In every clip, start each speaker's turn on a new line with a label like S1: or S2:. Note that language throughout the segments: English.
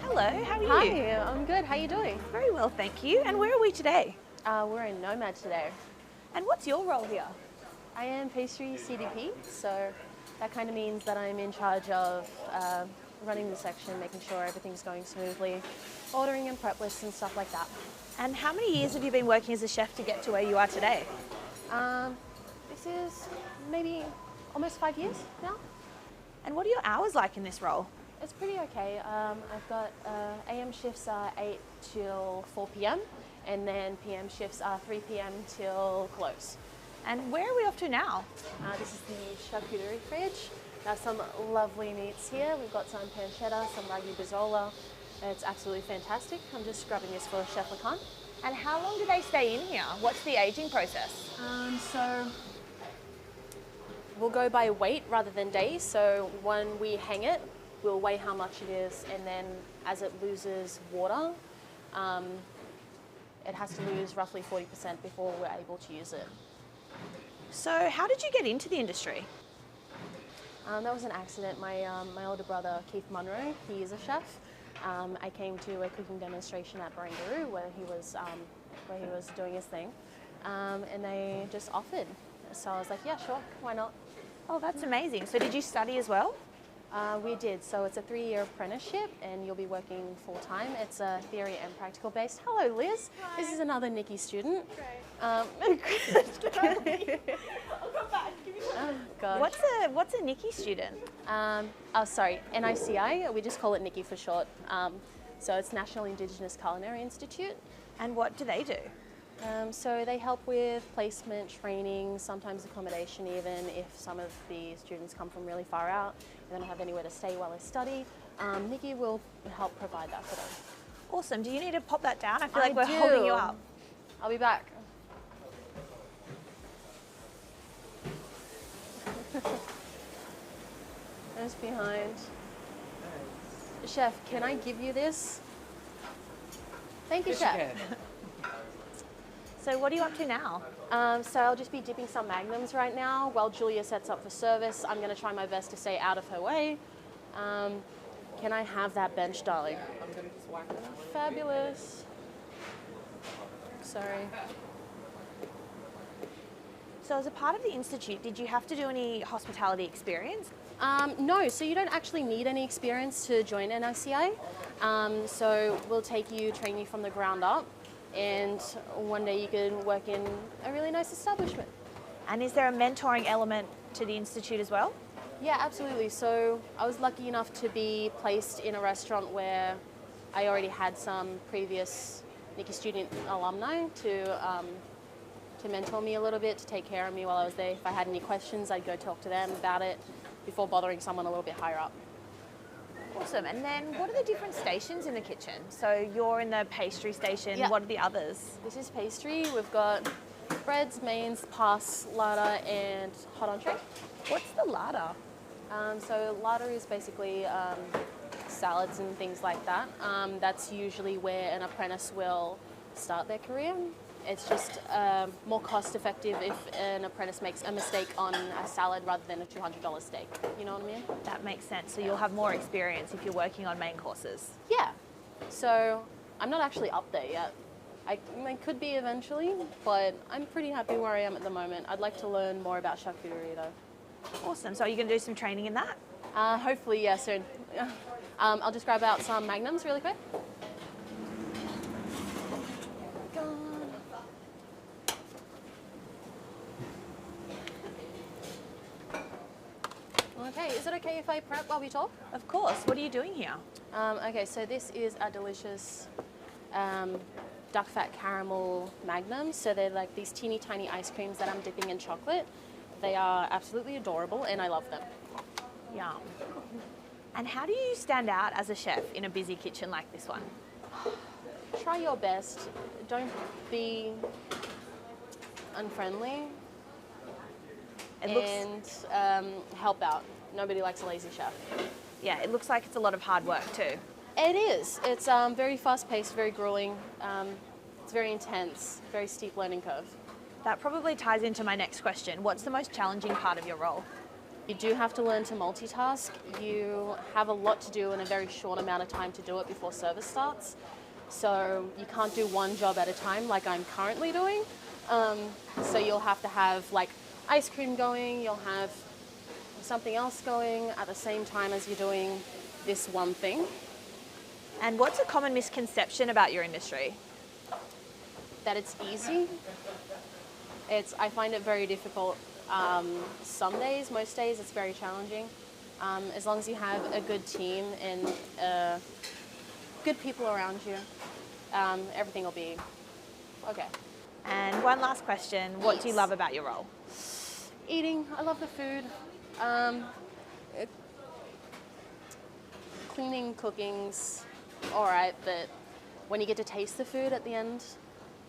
S1: Hello, how are you?
S2: Hi, I'm good. How are you doing?
S1: Very well, thank you. And where are we today?
S2: We're in NOMAD today.
S1: And what's your role here?
S2: I am pastry CDP, so that kind of means that I'm in charge of running the section, making sure everything's going smoothly, ordering and prep lists and stuff like that.
S1: And how many years have you been working as a chef to get to where you are today?
S2: This is maybe almost 5 years now.
S1: And what are your hours like in this role?
S2: It's pretty okay. I've got AM shifts are 8 till 4 p.m. and then PM shifts are 3 p.m. till close.
S1: And where are we off to now?
S2: This is the charcuterie fridge. There's some lovely meats here. We've got some pancetta, some ragu bizzola. It's absolutely fantastic. I'm just grabbing this for Chef Lacan.
S1: And how long do they stay in here? What's the aging process?
S2: So we'll go by weight rather than days. So when we hang it, we'll weigh how much it is, and then as it loses water, it has to lose roughly 40% before we're able to use it.
S1: So how did you get into the industry?
S2: That was an accident. My older brother, Keith Munro, he is a chef. I came to a cooking demonstration at Barangaroo where he was doing his thing, and they just offered. So I was like, yeah, sure, why not?
S1: Oh, that's amazing. So did you study as well?
S2: We did. So it's a 3-year apprenticeship and you'll be working full-time. It's a theory and practical based. Hello, Liz.
S3: Hi.
S2: This is another Nikki student.
S3: Great.
S2: I'll
S3: come back. Give me
S2: Oh, gosh.
S1: What's a Nikki student?
S2: Sorry, NICI. We just call it Nikki for short. So it's National Indigenous Culinary Institute.
S1: And what do they do?
S2: So they help with placement, training, sometimes accommodation even if some of the students come from really far out and they don't have anywhere to stay while they study. Nikki will help provide that for them.
S1: Awesome. Do you need to pop that down? I feel like
S2: I
S1: we're
S2: do.
S1: holding you up.
S2: I'll be back. There's behind. Chef, can I give you this? Thank you, Chef.
S1: So what are you up to now?
S2: So I'll just be dipping some magnums right now while Julia sets up for service. I'm going to try my best to stay out of her way. Can I have that bench, darling? I'm going to just whack it up. Fabulous. Sorry.
S1: So as a part of the Institute, did you have to do any hospitality experience?
S2: No, so you don't actually need any experience to join NICI. So we'll take you, train you from the ground up, and one day you can work in a really nice establishment.
S1: And is there a mentoring element to the Institute as well?
S2: Yeah, absolutely. So I was lucky enough to be placed in a restaurant where I already had some previous Nikki student alumni to mentor me a little bit, to take care of me while I was there. If I had any questions, I'd go talk to them about it before bothering someone a little bit higher up.
S1: Awesome. And then what are the different stations in the kitchen? So you're in the pastry station.
S2: Yeah.
S1: What are the others?
S2: This is pastry. We've got breads, mains, pas, larder, and hot entree.
S1: What's the larder?
S2: So larder is basically salads and things like that. That's usually where an apprentice will start their career. It's just more cost effective if an apprentice makes a mistake on a salad rather than a $200 steak. You know what I mean?
S1: That makes sense. So you'll have more experience if you're working on main courses.
S2: Yeah. So I'm not actually up there yet. I could be eventually, but I'm pretty happy where I am at the moment. I'd like to learn more about charcuterie though.
S1: Awesome. So are you going to do some training in that?
S2: Hopefully, yeah, soon. I'll just grab out some magnums really quick. Okay, is it okay if I prep while we talk?
S1: Of course. What are you doing here?
S2: Okay, so this is a delicious duck fat caramel magnum. So they're like these teeny tiny ice creams that I'm dipping in chocolate. They are absolutely adorable and I love them.
S1: Yum. And how do you stand out as a chef in a busy kitchen like this one?
S2: Try your best. Don't be unfriendly. And help out. Nobody likes a lazy chef.
S1: Yeah, it looks like it's a lot of hard work too.
S2: It is. It's very fast-paced, very grueling. It's very intense, very steep learning curve.
S1: That probably ties into my next question. What's the most challenging part of your role?
S2: You do have to learn to multitask. You have a lot to do in a very short amount of time to do it before service starts. So you can't do one job at a time like I'm currently doing. So you'll have to have like ice cream going, you'll have something else going at the same time as you're doing this one thing.
S1: And what's a common misconception about your industry?
S2: That it's easy. I find it very difficult. Some days, most days, it's very challenging. As long as you have a good team and good people around you, everything will be okay.
S1: And one last question, what do you
S2: Yes.
S1: love about your role?
S2: Eating, I love the food. Cleaning, cooking's all right, but when you get to taste the food at the end,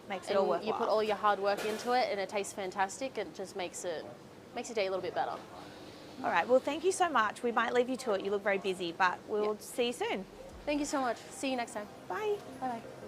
S1: Makes it all
S2: and
S1: worthwhile.
S2: you put all your hard work into it and it tastes fantastic, it just makes your day a little bit better.
S1: All right, well, thank you so much. We might leave you to it. You look very busy, but we'll see you soon.
S2: Thank you so much. See you next time.
S1: Bye.
S2: Bye-bye.